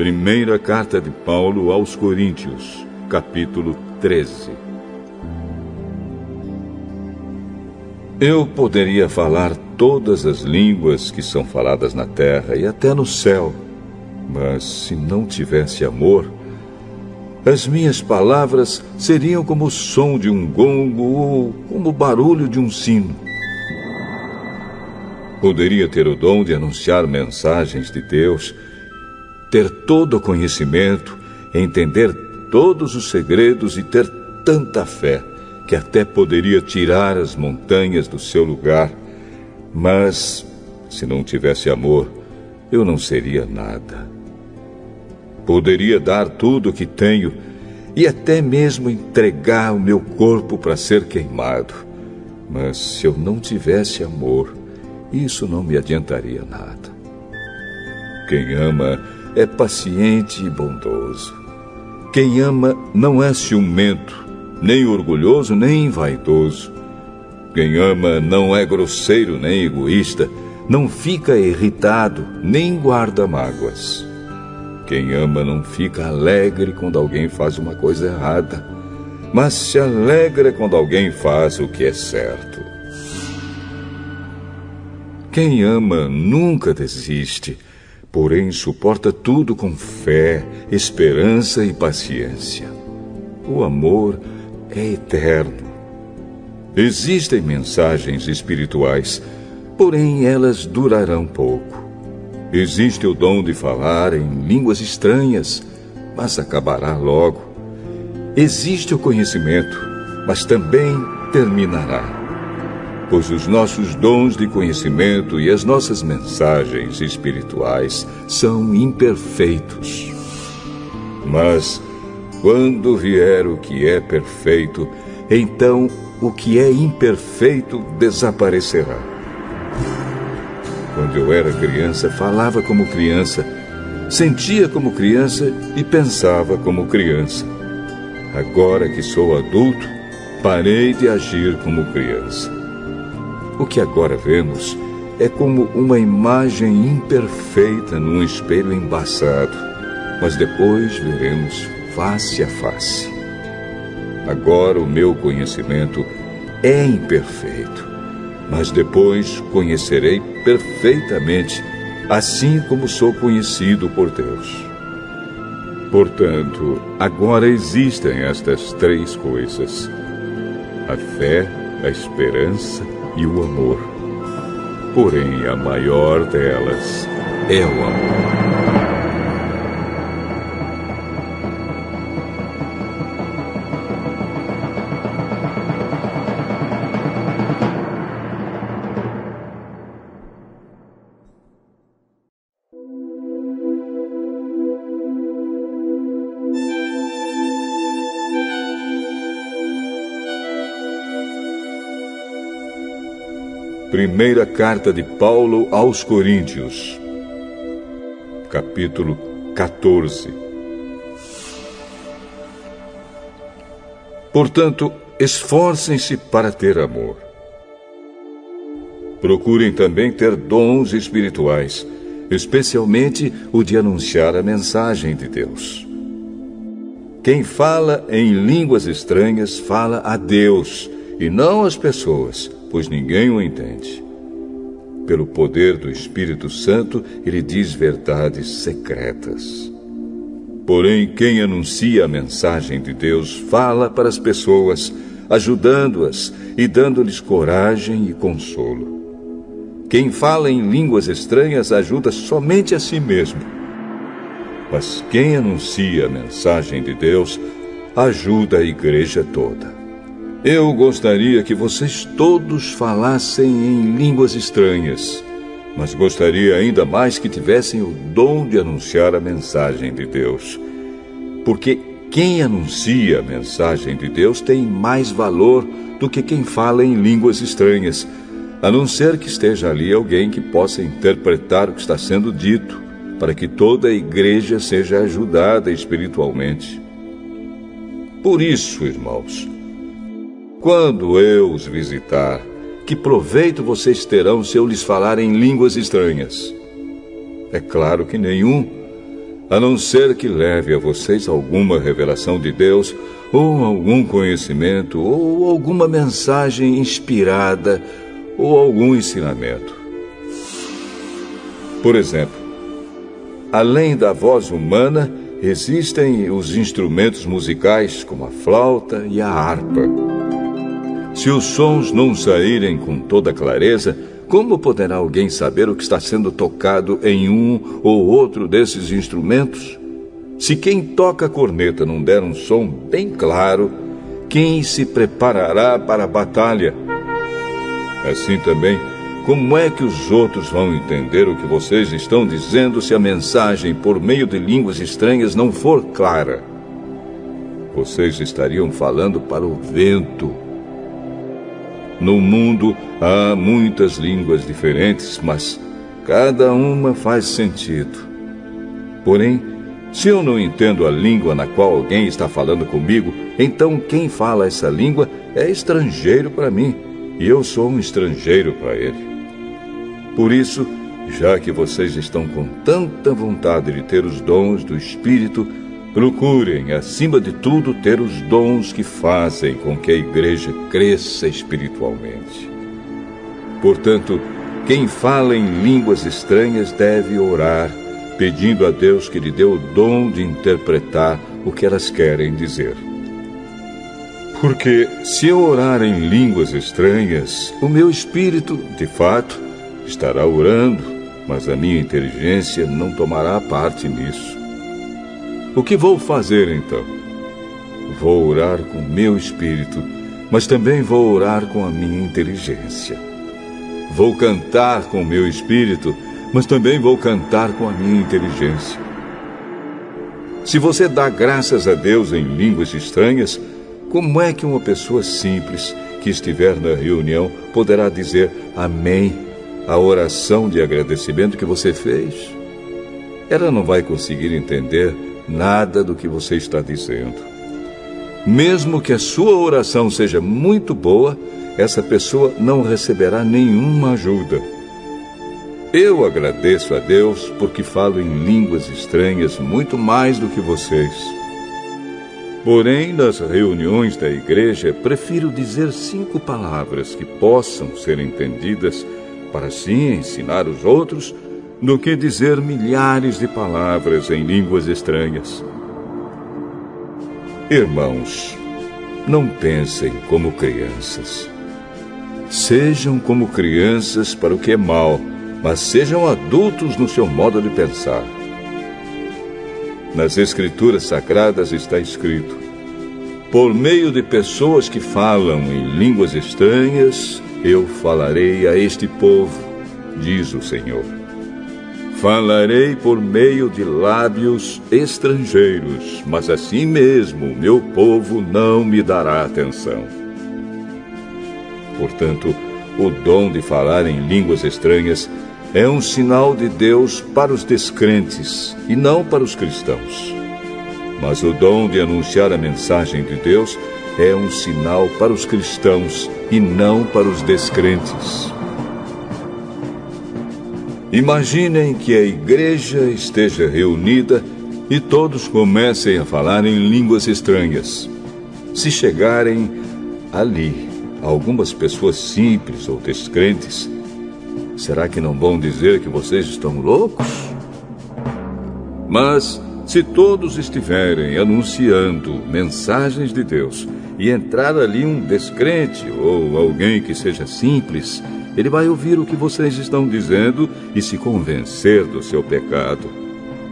Primeira carta de Paulo aos Coríntios, capítulo 13. Eu poderia falar todas as línguas que são faladas na terra e até no céu, mas se não tivesse amor, as minhas palavras seriam como o som de um gongo ou como o barulho de um sino. Poderia ter o dom de anunciar mensagens de Deus, ter todo o conhecimento, entender todos os segredos e ter tanta fé que até poderia tirar as montanhas do seu lugar. Mas, se não tivesse amor, eu não seria nada. Poderia dar tudo o que tenho e até mesmo entregar o meu corpo para ser queimado. Mas se eu não tivesse amor, isso não me adiantaria nada. Quem ama é paciente e bondoso. Quem ama não é ciumento, nem orgulhoso, nem vaidoso. Quem ama não é grosseiro, nem egoísta, não fica irritado, nem guarda mágoas. Quem ama não fica alegre quando alguém faz uma coisa errada, mas se alegra quando alguém faz o que é certo. Quem ama nunca desiste, porém suporta tudo com fé, esperança e paciência. O amor é eterno. Existem mensagens espirituais, porém elas durarão pouco. Existe o dom de falar em línguas estranhas, mas acabará logo. Existe o conhecimento, mas também terminará. Pois os nossos dons de conhecimento e as nossas mensagens espirituais são imperfeitos. Mas, quando vier o que é perfeito, então o que é imperfeito desaparecerá. Quando eu era criança, falava como criança, sentia como criança e pensava como criança. Agora que sou adulto, parei de agir como criança. O que agora vemos é como uma imagem imperfeita num espelho embaçado, mas depois veremos face a face. Agora o meu conhecimento é imperfeito, mas depois conhecerei perfeitamente, assim como sou conhecido por Deus. Portanto, agora existem estas três coisas: a fé, a esperança e o amor. Porém, a maior delas é o amor. Primeira carta de Paulo aos Coríntios, capítulo 14. Portanto, esforcem-se para ter amor. Procurem também ter dons espirituais, especialmente o de anunciar a mensagem de Deus. Quem fala em línguas estranhas fala a Deus e não às pessoas, pois ninguém o entende. Pelo poder do Espírito Santo, ele diz verdades secretas. Porém, quem anuncia a mensagem de Deus fala para as pessoas, ajudando-as e dando-lhes coragem e consolo. Quem fala em línguas estranhas ajuda somente a si mesmo. Mas quem anuncia a mensagem de Deus ajuda a igreja toda. Eu gostaria que vocês todos falassem em línguas estranhas, mas gostaria ainda mais que tivessem o dom de anunciar a mensagem de Deus. Porque quem anuncia a mensagem de Deus tem mais valor do que quem fala em línguas estranhas, a não ser que esteja ali alguém que possa interpretar o que está sendo dito, para que toda a igreja seja ajudada espiritualmente. Por isso, irmãos, quando eu os visitar, que proveito vocês terão se eu lhes falar em línguas estranhas? É claro que nenhum, a não ser que leve a vocês alguma revelação de Deus, ou algum conhecimento, ou alguma mensagem inspirada, ou algum ensinamento. Por exemplo, além da voz humana, existem os instrumentos musicais, como a flauta e a harpa. Se os sons não saírem com toda clareza, como poderá alguém saber o que está sendo tocado em um ou outro desses instrumentos? Se quem toca a corneta não der um som bem claro, quem se preparará para a batalha? Assim também, como é que os outros vão entender o que vocês estão dizendo se a mensagem por meio de línguas estranhas não for clara? Vocês estariam falando para o vento. No mundo há muitas línguas diferentes, mas cada uma faz sentido. Porém, se eu não entendo a língua na qual alguém está falando comigo, então quem fala essa língua é estrangeiro para mim, e eu sou um estrangeiro para ele. Por isso, já que vocês estão com tanta vontade de ter os dons do Espírito, procurem, acima de tudo, ter os dons que fazem com que a igreja cresça espiritualmente. Portanto, quem fala em línguas estranhas deve orar, pedindo a Deus que lhe dê o dom de interpretar o que elas querem dizer. Porque se eu orar em línguas estranhas, o meu espírito, de fato, estará orando, mas a minha inteligência não tomará parte nisso. O que vou fazer então? Vou orar com o meu espírito, mas também vou orar com a minha inteligência. Vou cantar com o meu espírito, mas também vou cantar com a minha inteligência. Se você dá graças a Deus em línguas estranhas, como é que uma pessoa simples que estiver na reunião poderá dizer amém à oração de agradecimento que você fez? Ela não vai conseguir entender nada do que você está dizendo. Mesmo que a sua oração seja muito boa, essa pessoa não receberá nenhuma ajuda. Eu agradeço a Deus porque falo em línguas estranhas muito mais do que vocês. Porém, nas reuniões da igreja, prefiro dizer 5 palavras que possam ser entendidas para assim ensinar os outros, do que dizer milhares de palavras em línguas estranhas. Irmãos, não pensem como crianças. Sejam como crianças para o que é mal, mas sejam adultos no seu modo de pensar. Nas Escrituras Sagradas está escrito: por meio de pessoas que falam em línguas estranhas, eu falarei a este povo, diz o Senhor. Falarei por meio de lábios estrangeiros, mas assim mesmo meu povo não me dará atenção. Portanto, o dom de falar em línguas estranhas é um sinal de Deus para os descrentes e não para os cristãos. Mas o dom de anunciar a mensagem de Deus é um sinal para os cristãos e não para os descrentes. Imaginem que a igreja esteja reunida e todos comecem a falar em línguas estranhas. Se chegarem ali algumas pessoas simples ou descrentes, será que não vão dizer que vocês estão loucos? Mas se todos estiverem anunciando mensagens de Deus e entrar ali um descrente ou alguém que seja simples, ele vai ouvir o que vocês estão dizendo e se convencer do seu pecado.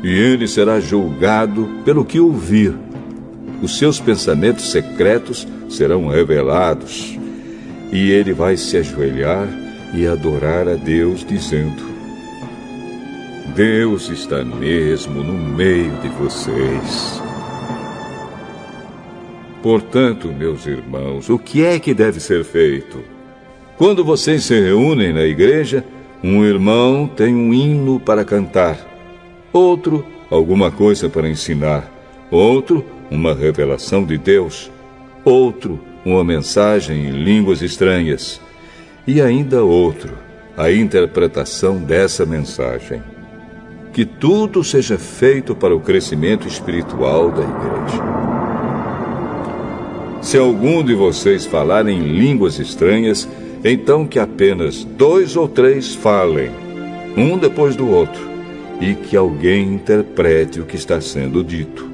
E ele será julgado pelo que ouvir. Os seus pensamentos secretos serão revelados. E ele vai se ajoelhar e adorar a Deus, dizendo: Deus está mesmo no meio de vocês. Portanto, meus irmãos, o que é que deve ser feito? Quando vocês se reúnem na igreja, um irmão tem um hino para cantar, outro, alguma coisa para ensinar, outro, uma revelação de Deus, outro, uma mensagem em línguas estranhas, e ainda outro, a interpretação dessa mensagem. que tudo seja feito para o crescimento espiritual da igreja. Se algum de vocês falar em línguas estranhas, então que apenas 2 ou 3 falem, um depois do outro, e que alguém interprete o que está sendo dito.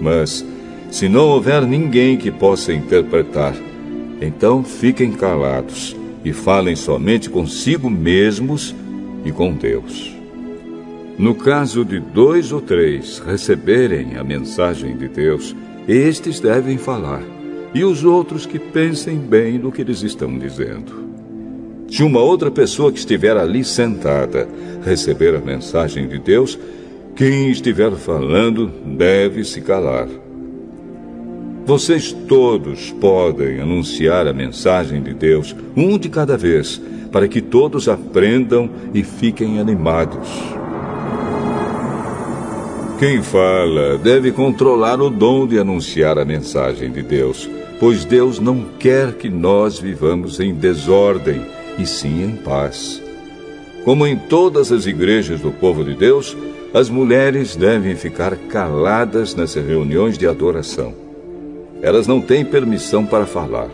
Mas, se não houver ninguém que possa interpretar, então fiquem calados e falem somente consigo mesmos e com Deus. No caso de 2 ou 3 receberem a mensagem de Deus, estes devem falar, e os outros que pensem bem no que eles estão dizendo. Se uma outra pessoa que estiver ali sentada receber a mensagem de Deus, quem estiver falando deve se calar. Vocês todos podem anunciar a mensagem de Deus, um de cada vez, para que todos aprendam e fiquem animados. Quem fala deve controlar o dom de anunciar a mensagem de Deus, pois Deus não quer que nós vivamos em desordem, e sim em paz. Como em todas as igrejas do povo de Deus, as mulheres devem ficar caladas nas reuniões de adoração. Elas não têm permissão para falar.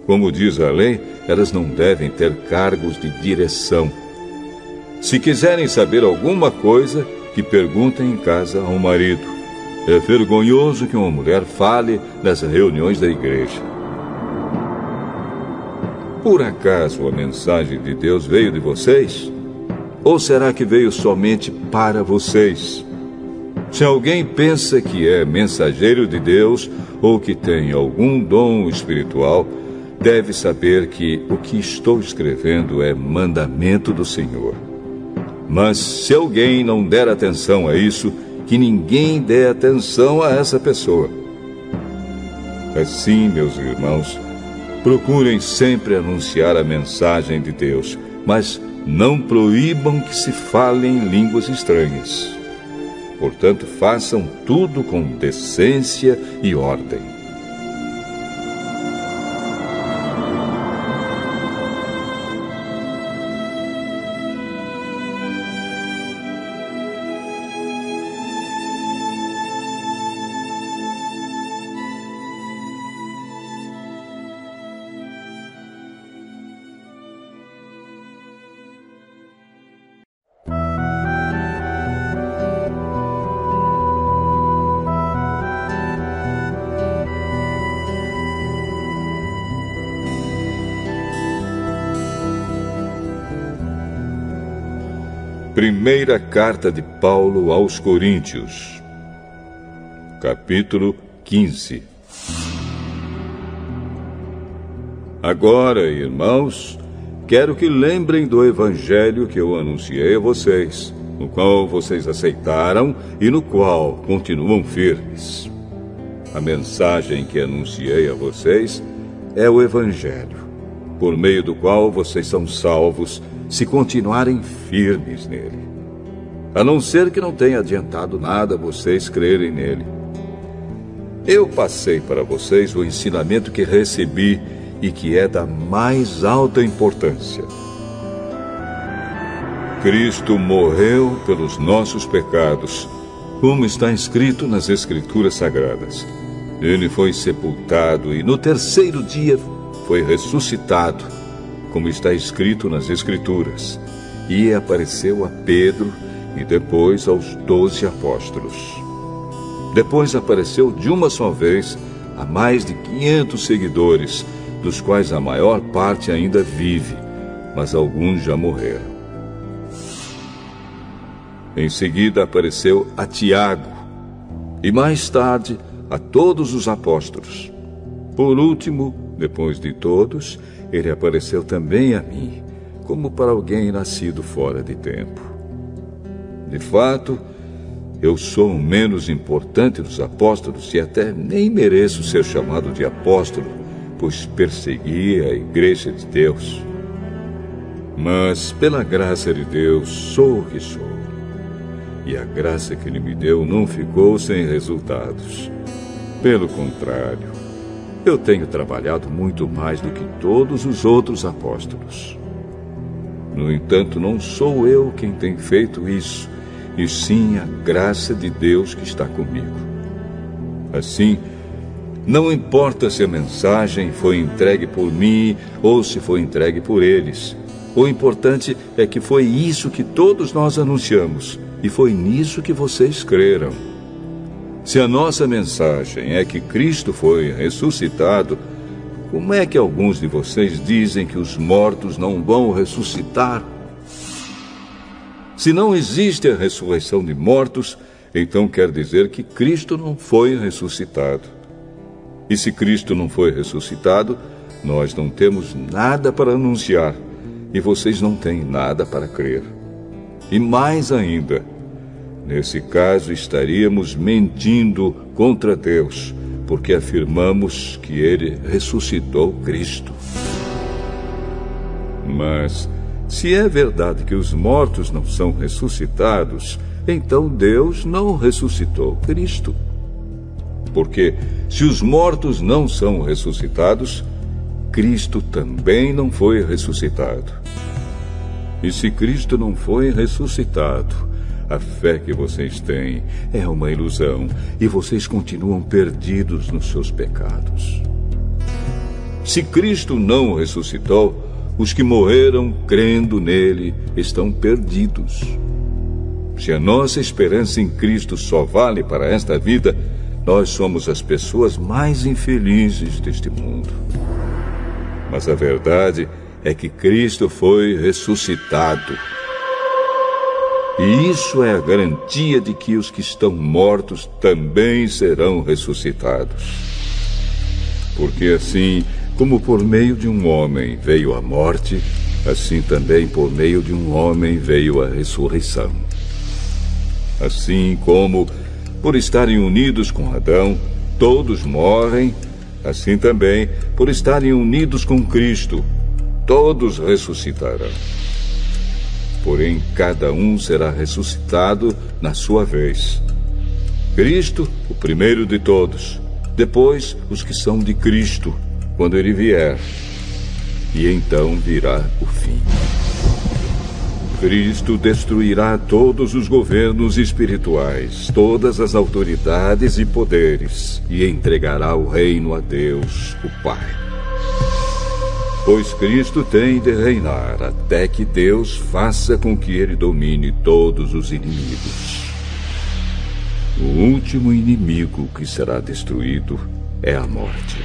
Como diz a lei, elas não devem ter cargos de direção. Se quiserem saber alguma coisa, que perguntem em casa ao marido. É vergonhoso que uma mulher fale nas reuniões da igreja. Por acaso a mensagem de Deus veio de vocês? Ou será que veio somente para vocês? Se alguém pensa que é mensageiro de Deus ou que tem algum dom espiritual, deve saber que o que estou escrevendo é mandamento do Senhor. Mas se alguém não der atenção a isso, que ninguém dê atenção a essa pessoa. Assim, meus irmãos, procurem sempre anunciar a mensagem de Deus, mas não proíbam que se falem línguas estranhas. Portanto, façam tudo com decência e ordem. Primeira carta de Paulo aos Coríntios, capítulo 15. Agora, irmãos, quero que lembrem do evangelho que eu anunciei a vocês, no qual vocês aceitaram e no qual continuam firmes. A mensagem que anunciei a vocês é o evangelho, por meio do qual vocês são salvos, se continuarem firmes nele. A não ser que não tenha adiantado nada vocês crerem nele. Eu passei para vocês o ensinamento que recebi e que é da mais alta importância. Cristo morreu pelos nossos pecados, como está escrito nas Escrituras Sagradas. Ele foi sepultado e no terceiro dia foi ressuscitado, como está escrito nas Escrituras, e apareceu a Pedro e depois aos 12 apóstolos. Depois apareceu de uma só vez a mais de 500 seguidores, dos quais a maior parte ainda vive, mas alguns já morreram. Em seguida apareceu a Tiago, e mais tarde a todos os apóstolos. Por último, depois de todos, ele apareceu também a mim, como para alguém nascido fora de tempo. De fato, eu sou o menos importante dos apóstolos e até nem mereço ser chamado de apóstolo, pois persegui a igreja de Deus. Mas, pela graça de Deus, sou o que sou. E a graça que Ele me deu não ficou sem resultados. Pelo contrário, eu tenho trabalhado muito mais do que todos os outros apóstolos. No entanto, não sou eu quem tem feito isso, e sim a graça de Deus que está comigo. Assim, não importa se a mensagem foi entregue por mim ou se foi entregue por eles. O importante é que foi isso que todos nós anunciamos e foi nisso que vocês creram. Se a nossa mensagem é que Cristo foi ressuscitado, como é que alguns de vocês dizem que os mortos não vão ressuscitar? Se não existe a ressurreição de mortos, então quer dizer que Cristo não foi ressuscitado. E se Cristo não foi ressuscitado, nós não temos nada para anunciar e vocês não têm nada para crer. E mais ainda, nesse caso estaríamos mentindo contra Deus, porque afirmamos que Ele ressuscitou Cristo. Mas, se é verdade que os mortos não são ressuscitados, então Deus não ressuscitou Cristo. Porque, se os mortos não são ressuscitados, Cristo também não foi ressuscitado. E se Cristo não foi ressuscitado, a fé que vocês têm é uma ilusão e vocês continuam perdidos nos seus pecados. Se Cristo não ressuscitou, os que morreram crendo nele estão perdidos. Se a nossa esperança em Cristo só vale para esta vida, nós somos as pessoas mais infelizes deste mundo. Mas a verdade é que Cristo foi ressuscitado. E isso é a garantia de que os que estão mortos também serão ressuscitados. Porque assim, como por meio de um homem veio a morte, assim também por meio de um homem veio a ressurreição. Assim como, por estarem unidos com Adão, todos morrem, assim também, por estarem unidos com Cristo, todos ressuscitarão. Porém, cada um será ressuscitado na sua vez. Cristo, o primeiro de todos, depois os que são de Cristo, quando Ele vier, e então virá o fim. Cristo destruirá todos os governos espirituais, todas as autoridades e poderes, e entregará o reino a Deus, o Pai. Pois Cristo tem de reinar até que Deus faça com que Ele domine todos os inimigos. O último inimigo que será destruído é a morte.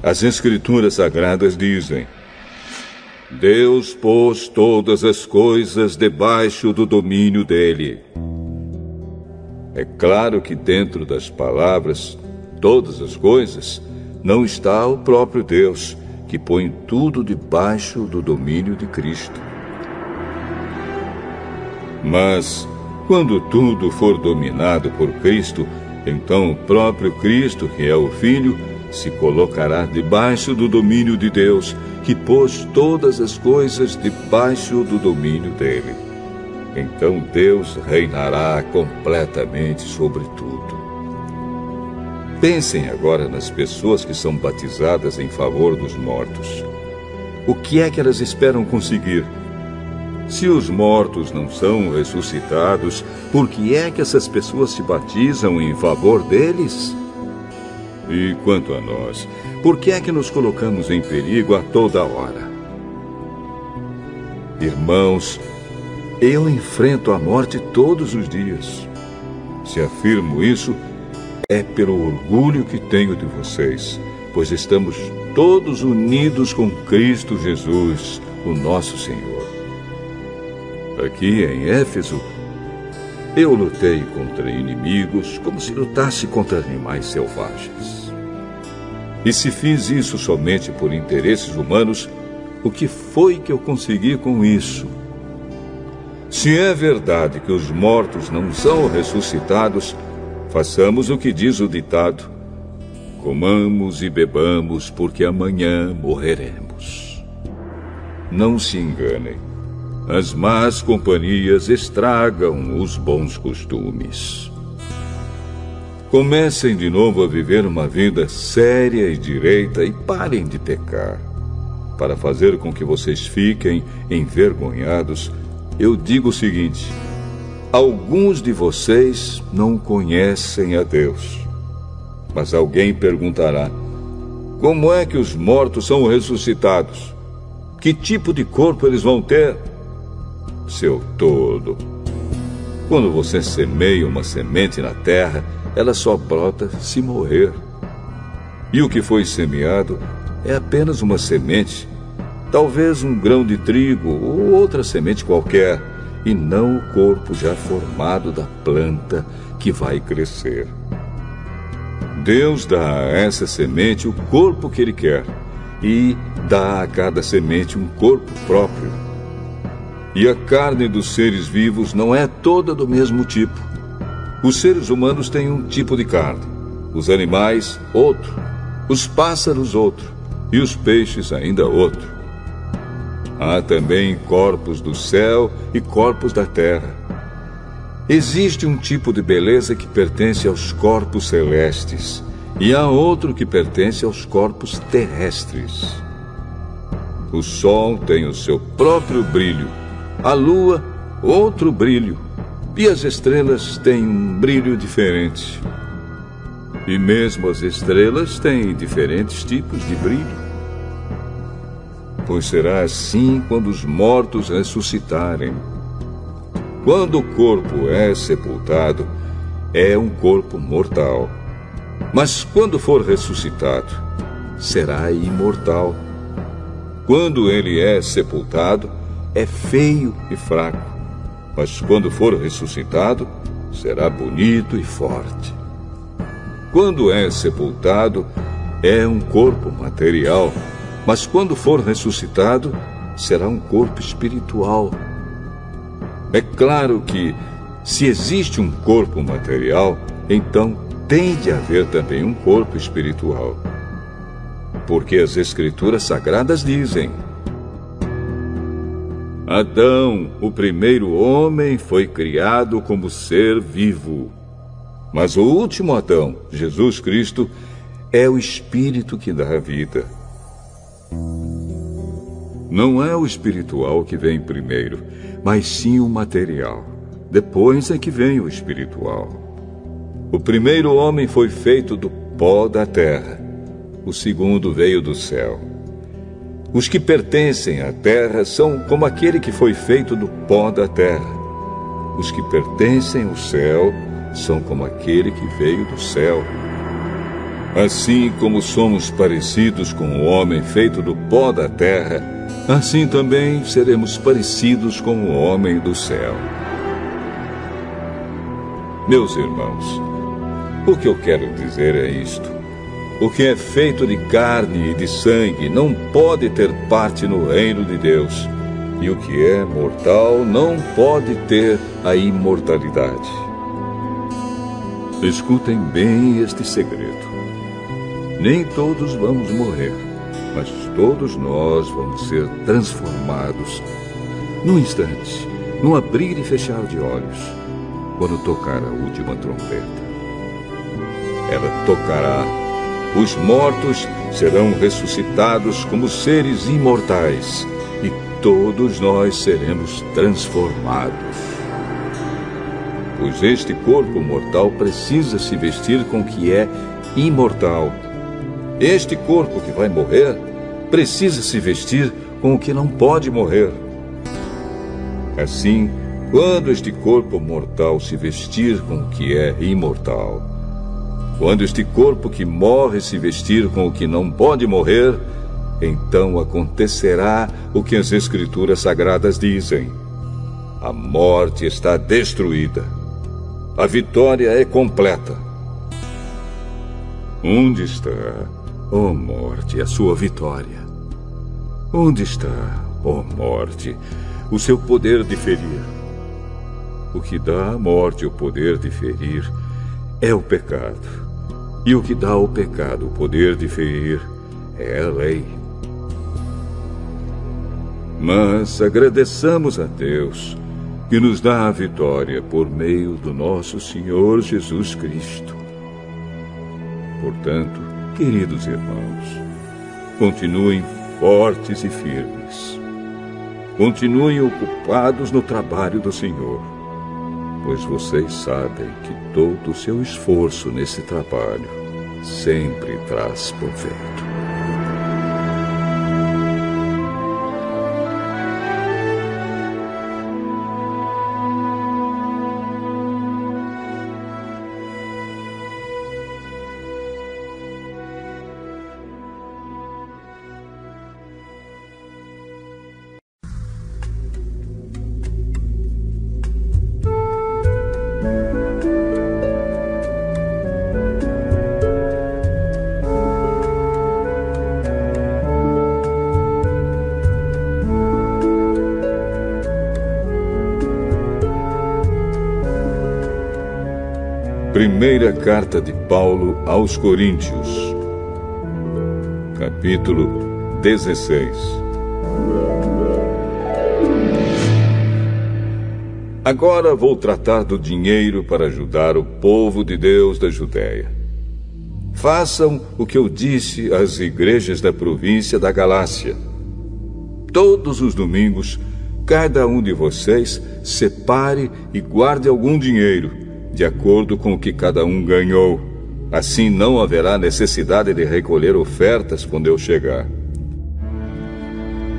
As Escrituras Sagradas dizem: Deus pôs todas as coisas debaixo do domínio dele. É claro que dentro das palavras, todas as coisas, não está o próprio Deus, que põe tudo debaixo do domínio de Cristo. Mas, quando tudo for dominado por Cristo, então o próprio Cristo, que é o Filho, se colocará debaixo do domínio de Deus, que pôs todas as coisas debaixo do domínio dele. Então Deus reinará completamente sobre tudo. Pensem agora nas pessoas que são batizadas em favor dos mortos. O que é que elas esperam conseguir? Se os mortos não são ressuscitados, por que é que essas pessoas se batizam em favor deles? E quanto a nós, por que é que nos colocamos em perigo a toda hora? Irmãos, eu enfrento a morte todos os dias. Se afirmo isso, é pelo orgulho que tenho de vocês, pois estamos todos unidos com Cristo Jesus, o nosso Senhor. Aqui em Éfeso, eu lutei contra inimigos como se lutasse contra animais selvagens. E se fiz isso somente por interesses humanos, o que foi que eu consegui com isso? Se é verdade que os mortos não são ressuscitados, façamos o que diz o ditado: comamos e bebamos, porque amanhã morreremos. Não se enganem. As más companhias estragam os bons costumes. Comecem de novo a viver uma vida séria e direita e parem de pecar. Para fazer com que vocês fiquem envergonhados, eu digo o seguinte: alguns de vocês não conhecem a Deus. Mas alguém perguntará: como é que os mortos são ressuscitados? Que tipo de corpo eles vão ter? Seu tolo! Quando você semeia uma semente na terra, ela só brota se morrer. E o que foi semeado é apenas uma semente, talvez um grão de trigo ou outra semente qualquer, e não o corpo já formado da planta que vai crescer. Deus dá a essa semente o corpo que Ele quer e dá a cada semente um corpo próprio. E a carne dos seres vivos não é toda do mesmo tipo. Os seres humanos têm um tipo de carne, os animais outro, os pássaros outro e os peixes ainda outro. Há também corpos do céu e corpos da terra. Existe um tipo de beleza que pertence aos corpos celestes e há outro que pertence aos corpos terrestres. O sol tem o seu próprio brilho, a lua outro brilho e as estrelas têm um brilho diferente. E mesmo as estrelas têm diferentes tipos de brilho. Pois será assim quando os mortos ressuscitarem. Quando o corpo é sepultado, é um corpo mortal. Mas quando for ressuscitado, será imortal. Quando ele é sepultado, é feio e fraco. Mas quando for ressuscitado, será bonito e forte. Quando é sepultado, é um corpo material. Mas quando for ressuscitado, será um corpo espiritual. É claro que, se existe um corpo material, então tem de haver também um corpo espiritual. Porque as Escrituras Sagradas dizem: Adão, o primeiro homem, foi criado como ser vivo. Mas o último Adão, Jesus Cristo, é o Espírito que dá a vida. Não é o espiritual que vem primeiro, mas sim o material. Depois é que vem o espiritual. O primeiro homem foi feito do pó da terra. O segundo veio do céu. Os que pertencem à terra são como aquele que foi feito do pó da terra. Os que pertencem ao céu são como aquele que veio do céu. Assim como somos parecidos com o homem feito do pó da terra, assim também seremos parecidos com o homem do céu. Meus irmãos, o que eu quero dizer é isto: o que é feito de carne e de sangue não pode ter parte no reino de Deus, e o que é mortal não pode ter a imortalidade. Escutem bem este segredo. Nem todos vamos morrer, mas todos nós vamos ser transformados num instante, num abrir e fechar de olhos, quando tocar a última trombeta. Ela tocará, os mortos serão ressuscitados como seres imortais, e todos nós seremos transformados. Pois este corpo mortal precisa se vestir com o que é imortal. Este corpo que vai morrer precisa se vestir com o que não pode morrer. Assim, quando este corpo mortal se vestir com o que é imortal, quando este corpo que morre se vestir com o que não pode morrer, então acontecerá o que as Escrituras Sagradas dizem: a morte está destruída, a vitória é completa. Onde está, ó morte, a sua vitória? Onde está, ó morte, o seu poder de ferir? O que dá à morte o poder de ferir é o pecado. E o que dá ao pecado o poder de ferir é a lei. Mas agradeçamos a Deus que nos dá a vitória por meio do nosso Senhor Jesus Cristo. Portanto, queridos irmãos, continuem fortes e firmes. continuem ocupados no trabalho do Senhor, pois vocês sabem que todo o seu esforço nesse trabalho sempre traz proveito. Primeira carta de Paulo aos Coríntios, capítulo 16. Agora vou tratar do dinheiro para ajudar o povo de Deus da Judéia. Façam o que eu disse às igrejas da província da Galácia. Todos os domingos, cada um de vocês separe e guarde algum dinheiro, de acordo com o que cada um ganhou. Assim não haverá necessidade de recolher ofertas quando eu chegar.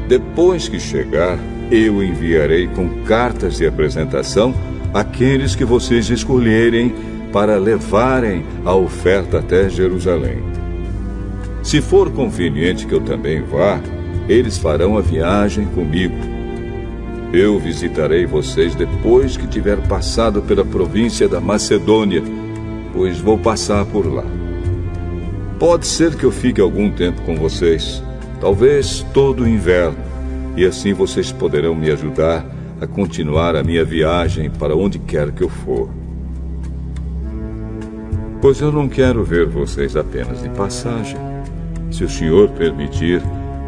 Depois que chegar, eu enviarei com cartas de apresentação aqueles que vocês escolherem para levarem a oferta até Jerusalém. Se for conveniente que eu também vá, eles farão a viagem comigo. Eu visitarei vocês depois que tiver passado pela província da Macedônia, pois vou passar por lá. Pode ser que eu fique algum tempo com vocês, talvez todo o inverno, e assim vocês poderão me ajudar a continuar a minha viagem para onde quer que eu for. Pois eu não quero ver vocês apenas de passagem. Se o Senhor permitir,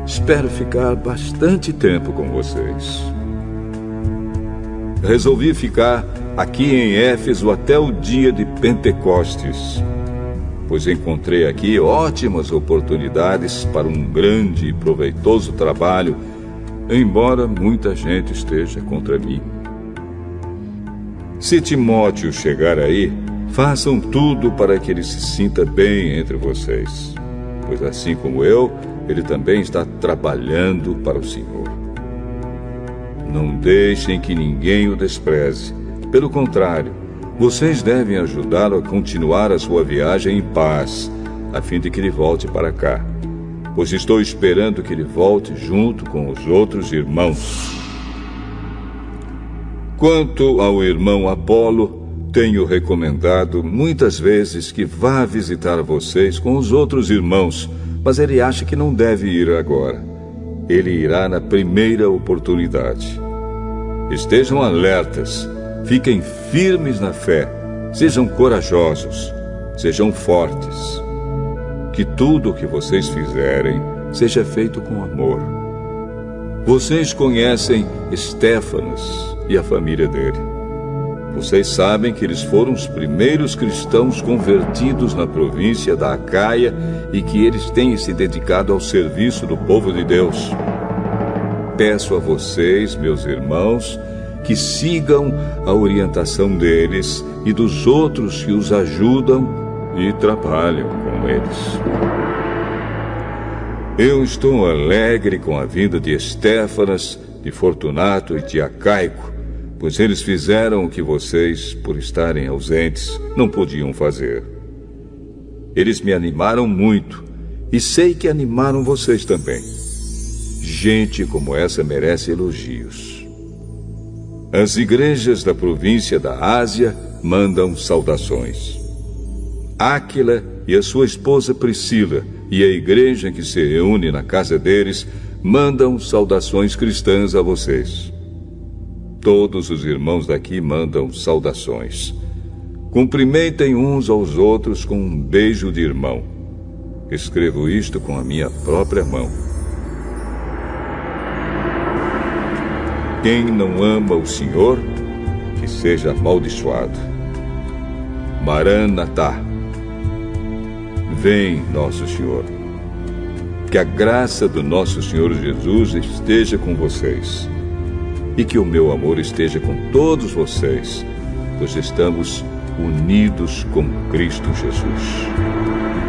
espero ficar bastante tempo com vocês. Resolvi ficar aqui em Éfeso até o dia de Pentecostes, pois encontrei aqui ótimas oportunidades para um grande e proveitoso trabalho, embora muita gente esteja contra mim. Se Timóteo chegar aí, façam tudo para que ele se sinta bem entre vocês, pois assim como eu, ele também está trabalhando para o Senhor. Não deixem que ninguém o despreze. Pelo contrário, vocês devem ajudá-lo a continuar a sua viagem em paz, a fim de que ele volte para cá, pois estou esperando que ele volte junto com os outros irmãos. Quanto ao irmão Apolo, tenho recomendado muitas vezes que vá visitar vocês com os outros irmãos, mas ele acha que não deve ir agora. Ele irá na primeira oportunidade. Estejam alertas, fiquem firmes na fé, sejam corajosos, sejam fortes. Que tudo o que vocês fizerem seja feito com amor. Vocês conhecem Estéfanas e a família dele. Vocês sabem que eles foram os primeiros cristãos convertidos na província da Acaia e que eles têm se dedicado ao serviço do povo de Deus. Peço a vocês, meus irmãos, que sigam a orientação deles e dos outros que os ajudam e trabalham com eles. Eu estou alegre com a vinda de Estéfanas, de Fortunato e de Acaico, pois eles fizeram o que vocês, por estarem ausentes, não podiam fazer. Eles me animaram muito e sei que animaram vocês também. Gente como essa merece elogios. As igrejas da província da Ásia mandam saudações. Áquila e a sua esposa Priscila e a igreja que se reúne na casa deles mandam saudações cristãs a vocês. Todos os irmãos daqui mandam saudações. Cumprimentem uns aos outros com um beijo de irmão. Escrevo isto com a minha própria mão. Quem não ama o Senhor, que seja amaldiçoado. Maranatá. Vem, nosso Senhor. Que a graça do nosso Senhor Jesus esteja com vocês. e que o meu amor esteja com todos vocês, pois estamos unidos com Cristo Jesus.